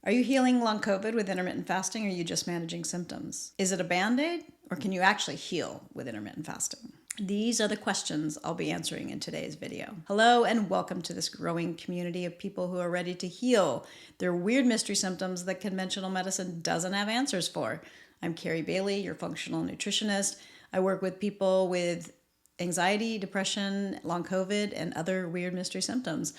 Are you healing long COVID with intermittent fasting, or are you just managing symptoms? Is it a Band-Aid, or can you actually heal with intermittent fasting? These are the questions I'll be answering in today's video. Hello and welcome to this growing community of people who are ready to heal their weird mystery symptoms that conventional medicine doesn't have answers for. I'm Carrie Bailey, your functional nutritionist. I work with people with anxiety, depression, long COVID, and other weird mystery symptoms.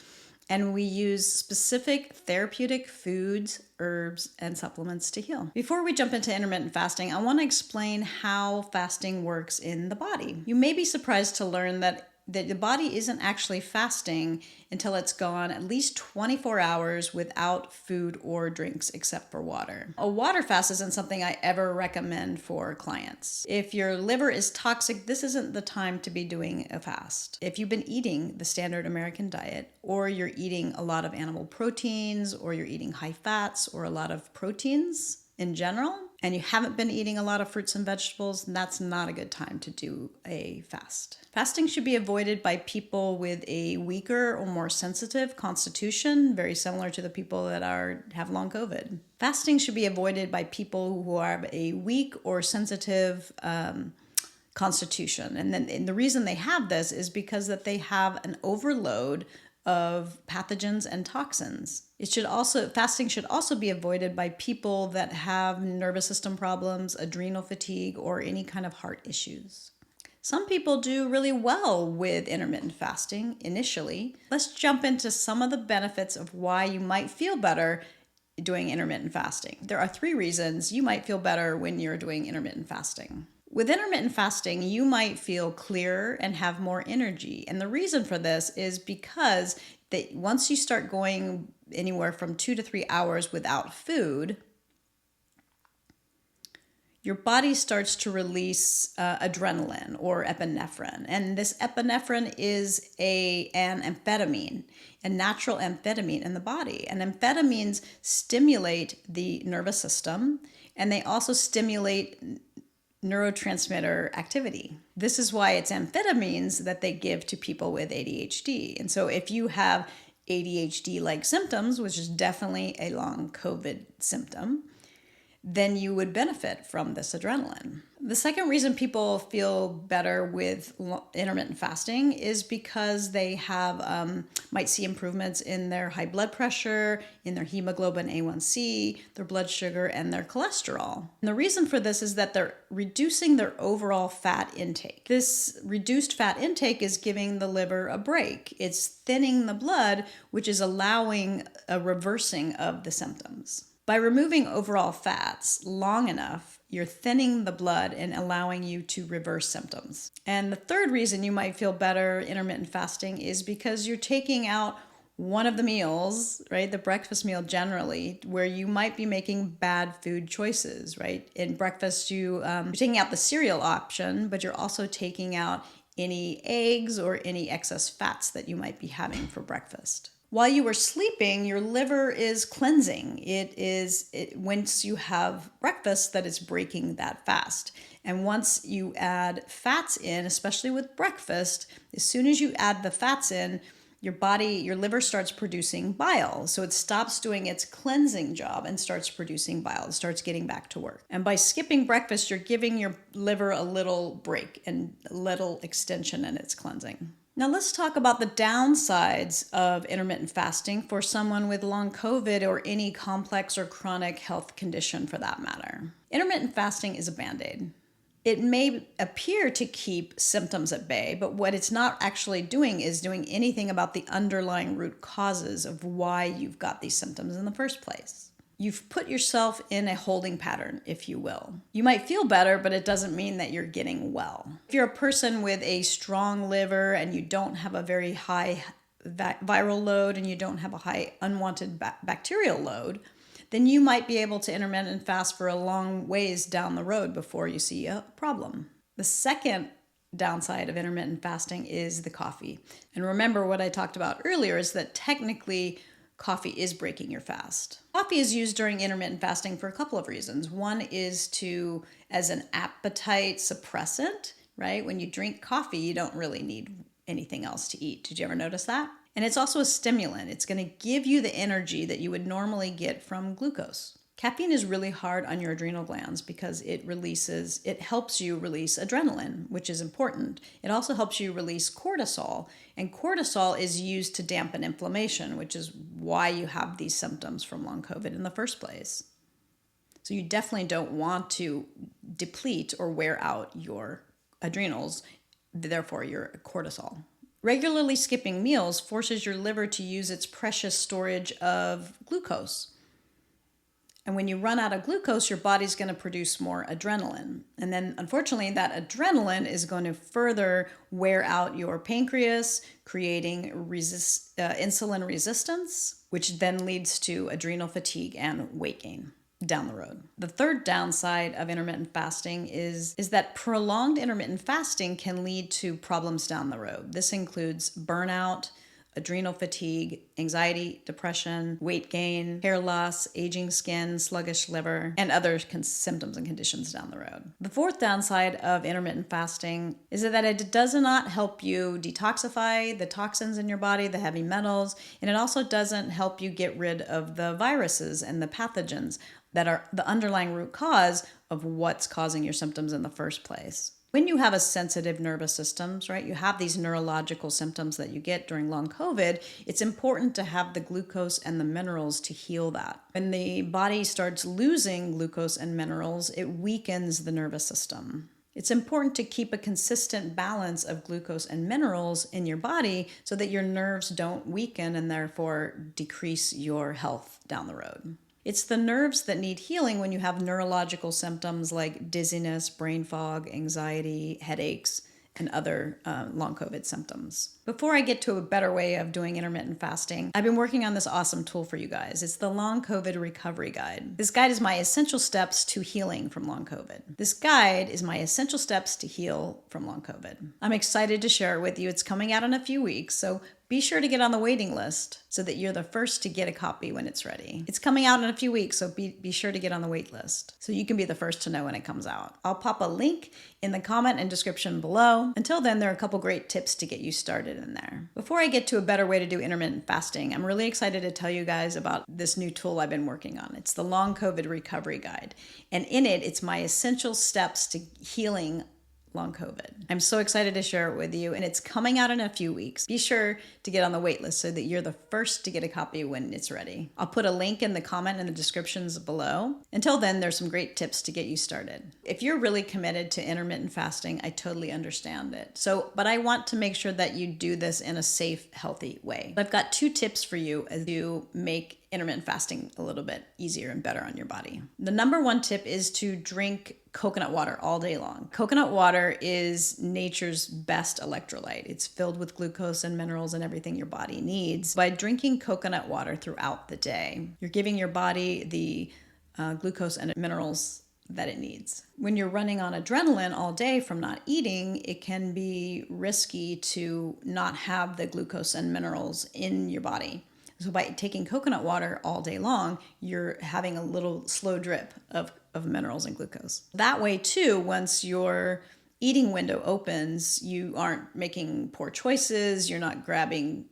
And we use specific therapeutic foods, herbs, and supplements to heal. Before we jump into intermittent fasting, I want to explain how fasting works in the body. You may be surprised to learn that the body isn't actually fasting until it's gone at least 24 hours without food or drinks except for water. A water fast isn't something I ever recommend for clients. If your liver is toxic, this isn't the time to be doing a fast. If you've been eating the standard American diet, or you're eating a lot of animal proteins, or you're eating high fats, or a lot of proteins in general, and you haven't been eating a lot of fruits and vegetables, that's not a good time to do a fast. Fasting should be avoided by people with a weaker or more sensitive constitution, very similar to the people that have long COVID. Fasting should be avoided by people who have a weak or sensitive constitution. And the reason they have this is because that they have an overload of pathogens and toxins. Fasting should also be avoided by people that have nervous system problems, adrenal fatigue, or any kind of heart issues. Some people do really well with intermittent fasting initially. Let's jump into some of the benefits of why you might feel better doing intermittent fasting. There are 3 reasons you might feel better when you're doing intermittent fasting. With intermittent fasting, you might feel clearer and have more energy. And the reason for this is because once you start going anywhere from 2 to 3 hours without food, your body starts to release adrenaline or epinephrine. And this epinephrine is an amphetamine, a natural amphetamine in the body. And amphetamines stimulate the nervous system, and they also stimulate neurotransmitter activity. This is why it's amphetamines that they give to people with ADHD. And so if you have ADHD-like symptoms, which is definitely a long COVID symptom, then you would benefit from this adrenaline. The second reason people feel better with intermittent fasting is because they might see improvements in their high blood pressure, in their hemoglobin A1C, their blood sugar, and their cholesterol. And the reason for this is that they're reducing their overall fat intake. This reduced fat intake is giving the liver a break. It's thinning the blood, which is allowing a reversing of the symptoms. By removing overall fats long enough, you're thinning the blood and allowing you to reverse symptoms. And the third reason you might feel better intermittent fasting is because you're taking out one of the meals, right? The breakfast meal generally, where you might be making bad food choices, right? In breakfast, you're taking out the cereal option, but you're also taking out any eggs or any excess fats that you might be having for breakfast. While you are sleeping, your liver is cleansing. Once you have breakfast, that it's breaking that fast. And once you add fats in, especially with breakfast, as soon as you add the fats in, your liver starts producing bile. So it stops doing its cleansing job and starts producing bile. It starts getting back to work. And by skipping breakfast, you're giving your liver a little break and a little extension in its cleansing. Now let's talk about the downsides of intermittent fasting for someone with long COVID or any complex or chronic health condition for that matter. Intermittent fasting is a Band-Aid. It may appear to keep symptoms at bay, but what it's not actually doing is doing anything about the underlying root causes of why you've got these symptoms in the first place. You've put yourself in a holding pattern, if you will. You might feel better, but it doesn't mean that you're getting well. If you're a person with a strong liver and you don't have a very high viral load and you don't have a high unwanted bacterial load, then you might be able to intermittent fast for a long ways down the road before you see a problem. The second downside of intermittent fasting is the coffee. And remember what I talked about earlier is that technically coffee is breaking your fast. Coffee is used during intermittent fasting for a couple of reasons. One is as an appetite suppressant, right? When you drink coffee, you don't really need anything else to eat. Did you ever notice that? And it's also a stimulant. It's going to give you the energy that you would normally get from glucose. Caffeine is really hard on your adrenal glands because it helps you release adrenaline, which is important. It also helps you release cortisol, and cortisol is used to dampen inflammation, which is why you have these symptoms from long COVID in the first place. So you definitely don't want to deplete or wear out your adrenals, therefore your cortisol. Regularly skipping meals forces your liver to use its precious storage of glucose. And when you run out of glucose, your body's going to produce more adrenaline. And then, unfortunately, that adrenaline is going to further wear out your pancreas, creating insulin resistance, which then leads to adrenal fatigue and weight gain down the road. The third downside of intermittent fasting is that prolonged intermittent fasting can lead to problems down the road. This includes burnout, adrenal fatigue, anxiety, depression, weight gain, hair loss, aging skin, sluggish liver, and other symptoms and conditions down the road. The fourth downside of intermittent fasting is that it does not help you detoxify the toxins in your body, the heavy metals, and it also doesn't help you get rid of the viruses and the pathogens that are the underlying root cause of what's causing your symptoms in the first place. When you have a sensitive nervous system, right, you have these neurological symptoms that you get during long COVID, it's important to have the glucose and the minerals to heal that. When the body starts losing glucose and minerals, it weakens the nervous system. It's important to keep a consistent balance of glucose and minerals in your body so that your nerves don't weaken and therefore decrease your health down the road. It's the nerves that need healing when you have neurological symptoms like dizziness, brain fog, anxiety, headaches, and other long COVID symptoms. Before I get to a better way of doing intermittent fasting, I've been working on this awesome tool for you guys. It's the Long COVID Recovery Guide. This guide is my essential steps to healing from long COVID. This guide is my essential steps to heal from long COVID. I'm excited to share it with you. It's coming out in a few weeks, so be sure to get on the waiting list so that you're the first to get a copy when it's ready. It's coming out in a few weeks, so be sure to get on the wait list so you can be the first to know when it comes out. I'll pop a link in the comment and description below. Until then, there are a couple great tips to get you started in there. Before I get to a better way to do intermittent fasting, I'm really excited to tell you guys about this new tool I've been working on. It's the Long COVID Recovery Guide. And in it, it's my essential steps to healing long COVID. I'm so excited to share it with you, and it's coming out in a few weeks. Be sure to get on the wait list so that you're the first to get a copy when it's ready. I'll put a link in the comment and the descriptions below. Until then, there's some great tips to get you started. If you're really committed to intermittent fasting, I totally understand it. But I want to make sure that you do this in a safe, healthy way. I've got 2 tips for you as you make intermittent fasting a little bit easier and better on your body. The number 1 tip is to drink coconut water all day long. Coconut water is nature's best electrolyte. It's filled with glucose and minerals and everything your body needs. By drinking coconut water throughout the day, you're giving your body the glucose and minerals that it needs. When you're running on adrenaline all day from not eating, it can be risky to not have the glucose and minerals in your body. So by taking coconut water all day long, you're having a little slow drip of minerals and glucose. That way too, once your eating window opens, you aren't making poor choices, you're not grabbing,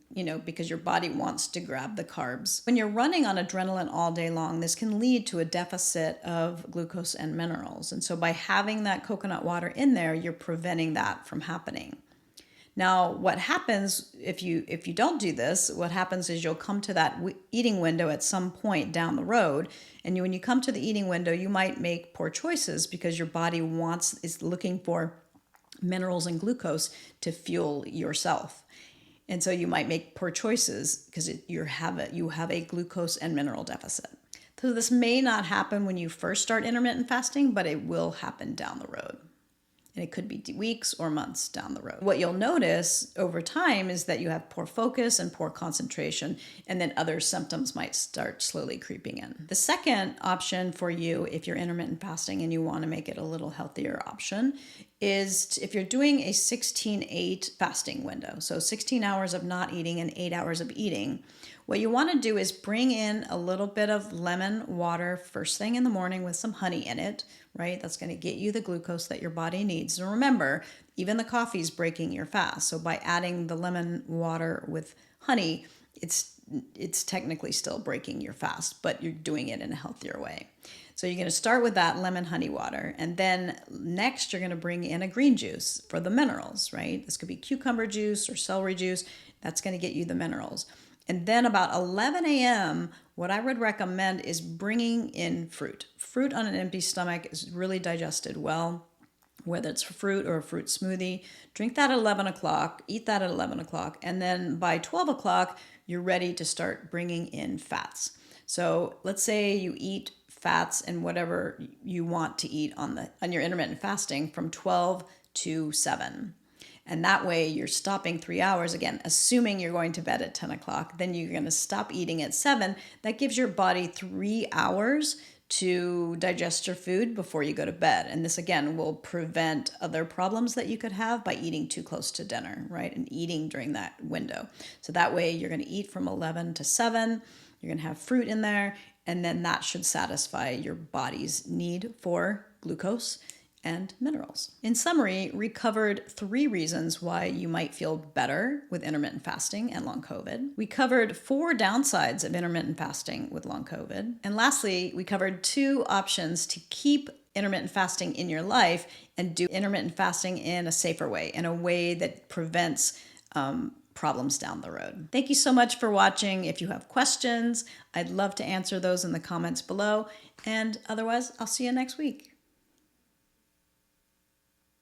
because your body wants to grab the carbs. When you're running on adrenaline all day long, this can lead to a deficit of glucose and minerals. And so by having that coconut water in there, you're preventing that from happening. Now, what happens if you don't do this, what happens is you'll come to that eating window at some point down the road. And when you come to the eating window, you might make poor choices because your body is looking for minerals and glucose to fuel yourself. And so you might make poor choices because you have a glucose and mineral deficit. So this may not happen when you first start intermittent fasting, but it will happen down the road. And it could be weeks or months down the road. What you'll notice over time is that you have poor focus and poor concentration, and then other symptoms might start slowly creeping in. The second option for you, if you're intermittent fasting and you want to make it a little healthier option, is if you're doing a 16-8 fasting window, so 16 hours of not eating and 8 hours of eating. What you want to do is bring in a little bit of lemon water first thing in the morning with some honey in it, right? That's going to get you the glucose that your body needs. And remember, even the coffee is breaking your fast. So by adding the lemon water with honey, it's technically still breaking your fast, but you're doing it in a healthier way. So you're going to start with that lemon honey water. And then next, you're going to bring in a green juice for the minerals, right? This could be cucumber juice or celery juice. That's going to get you the minerals. And then about 11 a.m., what I would recommend is bringing in fruit. Fruit on an empty stomach is really digested well, whether it's fruit or a fruit smoothie. Drink that at 11 o'clock, eat that at 11 o'clock, and then by 12 o'clock, you're ready to start bringing in fats. So let's say you eat fats and whatever you want to eat on your intermittent fasting from 12 to 7. And that way you're stopping 3 hours, again, assuming you're going to bed at 10 o'clock, then you're going to stop eating at 7. That gives your body 3 hours to digest your food before you go to bed. And this, again, will prevent other problems that you could have by eating too close to dinner, right? And eating during that window. So that way you're going to eat from 11 to 7. You're going to have fruit in there, and then that should satisfy your body's need for glucose and minerals. In summary, we covered 3 reasons why you might feel better with intermittent fasting and long COVID. We covered 4 downsides of intermittent fasting with long COVID. And lastly, we covered 2 options to keep intermittent fasting in your life and do intermittent fasting in a safer way, in a way that prevents problems down the road. Thank you so much for watching. If you have questions, I'd love to answer those in the comments below. And otherwise, I'll see you next week.